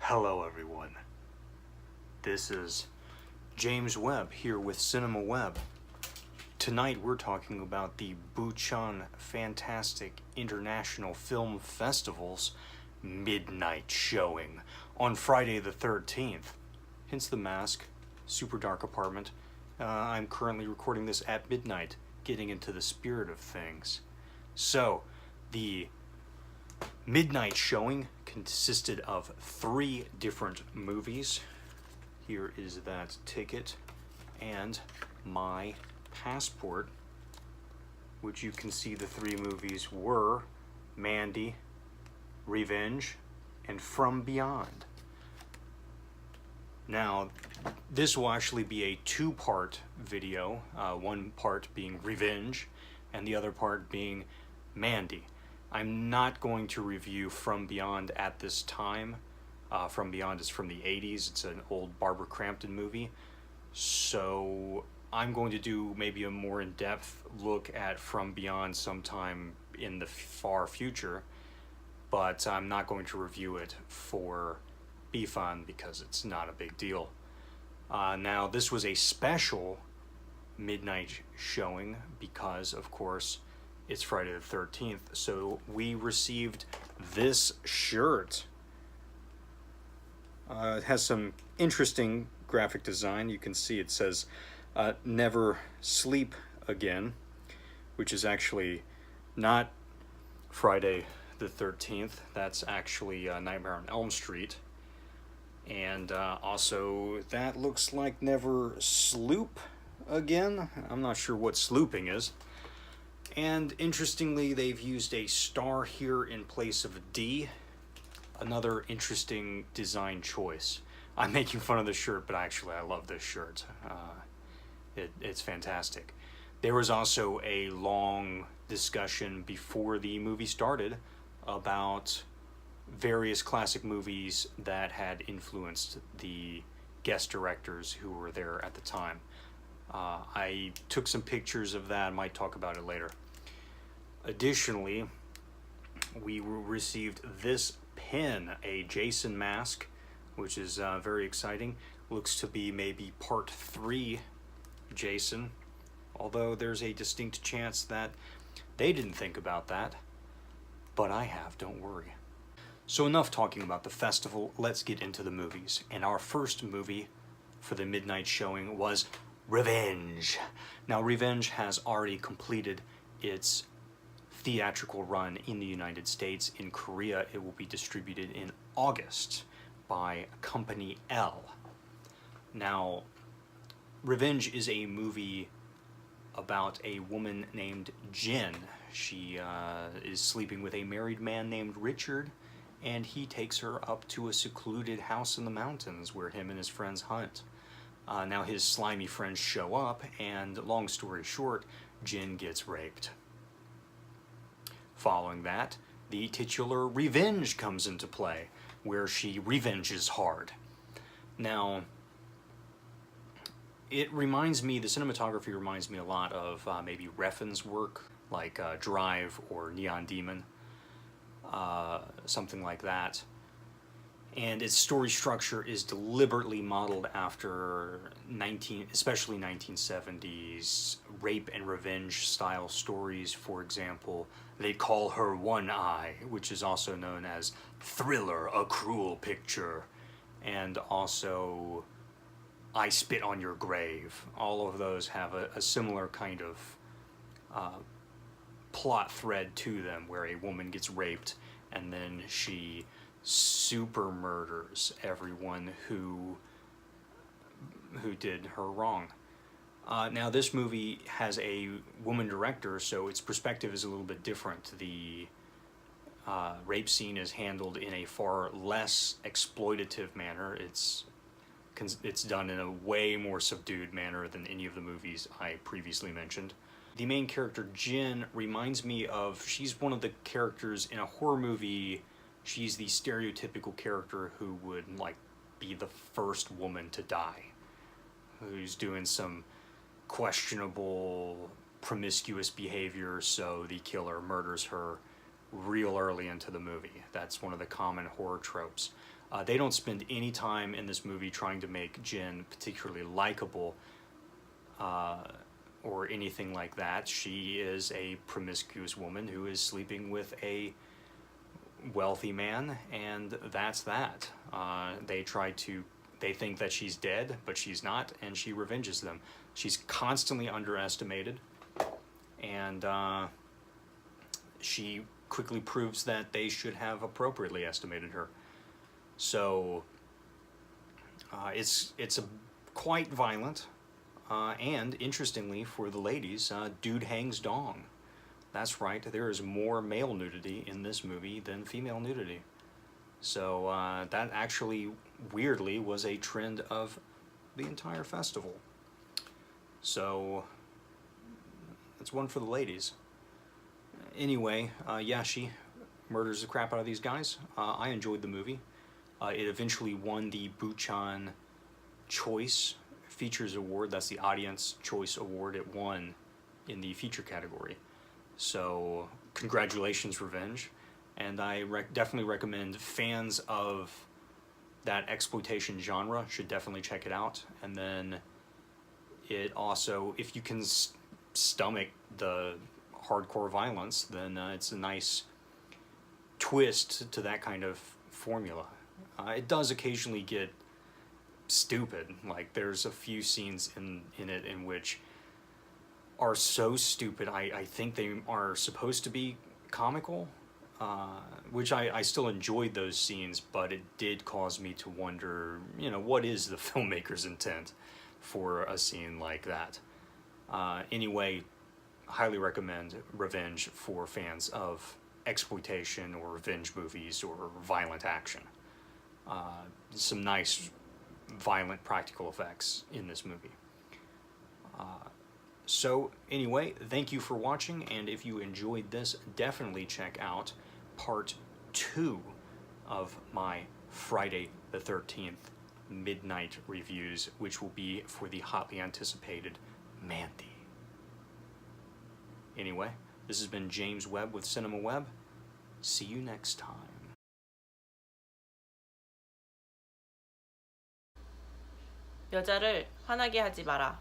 Hello everyone, this is James Webb here with Cinema Webb. Tonight we're talking about the Busan Fantastic International Film Festival's midnight showing on Friday the 13th. Hence the mask, super dark apartment. I'm currently recording this at midnight, getting into the spirit of things. So, the midnight showing consisted of 3 different movies. Here is that ticket and my passport, which you can see the 3 movies were Mandy, Revenge, and From Beyond. Now, this will actually be a 2-part video, one part being Revenge and the other part being Mandy. I'm not going to review From Beyond at this time. From Beyond is from the 80s. It's an old Barbara Crampton movie. So I'm going to do maybe a more in-depth look at From Beyond sometime in the far future. But I'm not going to review it for Bifan because it's not a big deal. Now, this was a special midnight showing because, of course, it's Friday the 13th, so we received this shirt. It has some interesting graphic design. You can see it says, never sleep again, which is actually not Friday the 13th. That's actually Nightmare on Elm Street. And also, that looks like never sloop again. I'm not sure what slooping is. And interestingly, they've used a star here in place of a D. Another interesting design choice. I'm making fun of the shirt, but actually I love this shirt. It's fantastic. There was also a long discussion before the movie started about various classic movies that had influenced the guest directors who were there at the time. I took some pictures of that. I might talk about it later. Additionally, we received this pin, a Jason mask, which is very exciting. Looks to be maybe part 3 Jason, although there's a distinct chance that they didn't think about that, but I have, don't worry. So enough talking about the festival, let's get into the movies. And our first movie for the midnight showing was Revenge. Now, Revenge has already completed its theatrical run in the United States. In Korea, it will be distributed in August by Company L. Now, Revenge is a movie about a woman named Jin. She is sleeping with a married man named Richard, and he takes her up to a secluded house in the mountains where him and his friends hunt. Now his slimy friends show up, and long story short, Jin gets raped. Following that, the titular Revenge comes into play, where she revenges hard. Now, it reminds me, the cinematography reminds me a lot of maybe Refn's work, like Drive or Neon Demon, something like that. And its story structure is deliberately modeled after especially 1970s rape and revenge style stories. For example, They Call Her One Eye, which is also known as Thriller, A Cruel Picture, and also I Spit on Your Grave. All of those have a similar kind of plot thread to them, where a woman gets raped and then she super murders everyone who did her wrong. Now, this movie has a woman director, so its perspective is a little bit different. The rape scene is handled in a far less exploitative manner. It's done in a way more subdued manner than any of the movies I previously mentioned. The main character, Jin, reminds me of, she's one of the characters in a horror movie. She's the stereotypical character who would, like, be the first woman to die, who's doing some questionable, promiscuous behavior, so the killer murders her real early into the movie. That's one of the common horror tropes. They don't spend any time in this movie trying to make Jin particularly likable or anything like that. She is a promiscuous woman who is sleeping with a wealthy man, and that's that. They think that she's dead, but she's not, and she revenges them. She's constantly underestimated, and she quickly proves that they should have appropriately estimated her. So it's quite violent, and interestingly for the ladies, dude hangs dong. That's right, there is more male nudity in this movie than female nudity. So that actually, weirdly, was a trend of the entire festival. So that's one for the ladies. Anyway, yeah, she murders the crap out of these guys. I enjoyed the movie. It eventually won the Buchan Choice Features Award. That's the Audience Choice Award. It won in the feature category. So congratulations, Revenge. And I definitely recommend fans of that exploitation genre should definitely check it out. And then it also, if you can stomach the hardcore violence, then it's a nice twist to that kind of formula. It does occasionally get stupid. Like, there's a few scenes in it in which are so stupid. I think they are supposed to be comical, which I still enjoyed those scenes, but it did cause me to wonder, what is the filmmaker's intent for a scene like that? Anyway, highly recommend Revenge for fans of exploitation or revenge movies or violent action. Some nice violent practical effects in this movie. So anyway, thank you for watching, and if you enjoyed this, definitely check out part 2 of my Friday the 13th midnight reviews, which will be for the hotly anticipated Mandy. Anyway, this has been James Webb with Cinema Webb. See you next time. 여자를 화나게 하지 마라.